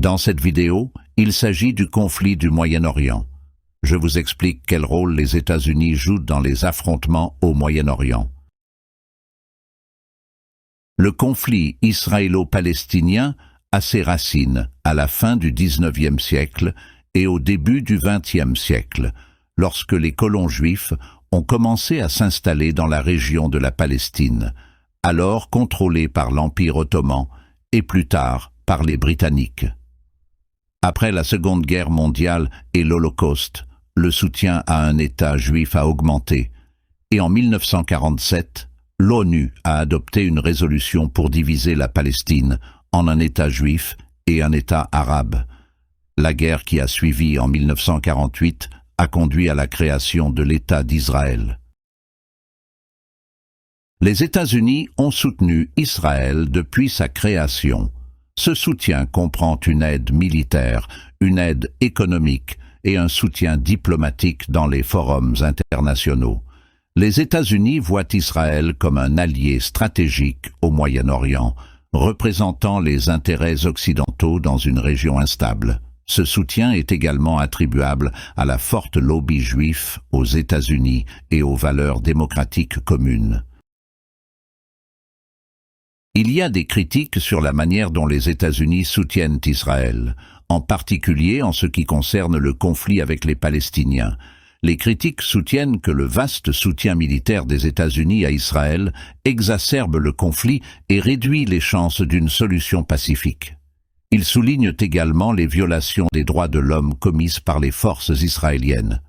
Dans cette vidéo, il s'agit du conflit du Moyen-Orient. Je vous explique quel rôle les États-Unis jouent dans les affrontements au Moyen-Orient. Le conflit israélo-palestinien a ses racines à la fin du XIXe siècle et au début du XXe siècle, lorsque les colons juifs ont commencé à s'installer dans la région de la Palestine, alors contrôlée par l'Empire ottoman et plus tard par les Britanniques. Après la Seconde Guerre mondiale et l'Holocauste, le soutien à un État juif a augmenté, et en 1947, l'ONU a adopté une résolution pour diviser la Palestine en un État juif et un État arabe. La guerre qui a suivi en 1948 a conduit à la création de l'État d'Israël. Les États-Unis ont soutenu Israël depuis sa création. Ce soutien comprend une aide militaire, une aide économique et un soutien diplomatique dans les forums internationaux. Les États-Unis voient Israël comme un allié stratégique au Moyen-Orient, représentant les intérêts occidentaux dans une région instable. Ce soutien est également attribuable à la forte lobby juif aux États-Unis et aux valeurs démocratiques communes. Il y a des critiques sur la manière dont les États-Unis soutiennent Israël, en particulier en ce qui concerne le conflit avec les Palestiniens. Les critiques soutiennent que le vaste soutien militaire des États-Unis à Israël exacerbe le conflit et réduit les chances d'une solution pacifique. Ils soulignent également les violations des droits de l'homme commises par les forces israéliennes.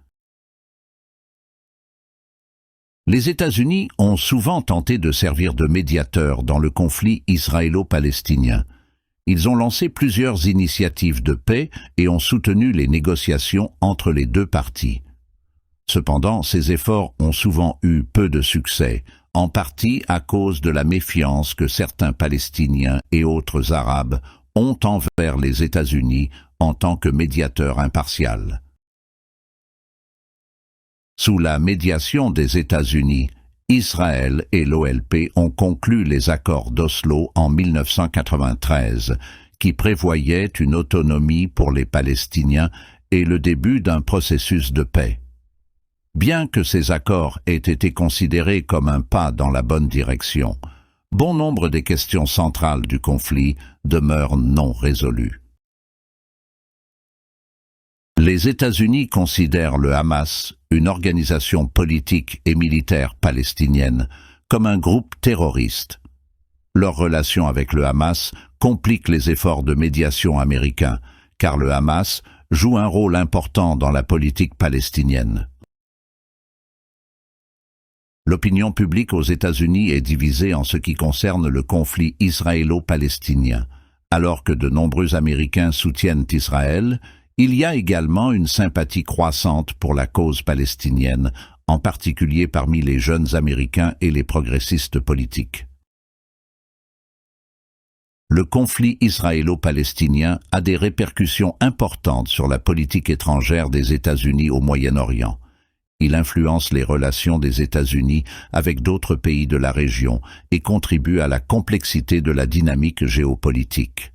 Les États-Unis ont souvent tenté de servir de médiateurs dans le conflit israélo-palestinien. Ils ont lancé plusieurs initiatives de paix et ont soutenu les négociations entre les deux parties. Cependant, ces efforts ont souvent eu peu de succès, en partie à cause de la méfiance que certains Palestiniens et autres Arabes ont envers les États-Unis en tant que médiateur impartial. Sous la médiation des États-Unis, Israël et l'OLP ont conclu les accords d'Oslo en 1993, qui prévoyaient une autonomie pour les Palestiniens et le début d'un processus de paix. Bien que ces accords aient été considérés comme un pas dans la bonne direction, bon nombre des questions centrales du conflit demeurent non résolues. Les États-Unis considèrent le Hamas, une organisation politique et militaire palestinienne, comme un groupe terroriste. Leur relation avec le Hamas complique les efforts de médiation américains, car le Hamas joue un rôle important dans la politique palestinienne. L'opinion publique aux États-Unis est divisée en ce qui concerne le conflit israélo-palestinien. Alors que de nombreux Américains soutiennent Israël, il y a également une sympathie croissante pour la cause palestinienne, en particulier parmi les jeunes Américains et les progressistes politiques. Le conflit israélo-palestinien a des répercussions importantes sur la politique étrangère des États-Unis au Moyen-Orient. Il influence les relations des États-Unis avec d'autres pays de la région et contribue à la complexité de la dynamique géopolitique.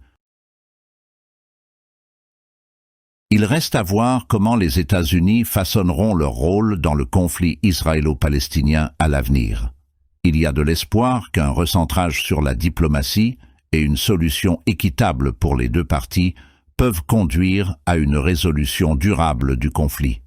Il reste à voir comment les États-Unis façonneront leur rôle dans le conflit israélo-palestinien à l'avenir. Il y a de l'espoir qu'un recentrage sur la diplomatie et une solution équitable pour les deux parties peuvent conduire à une résolution durable du conflit.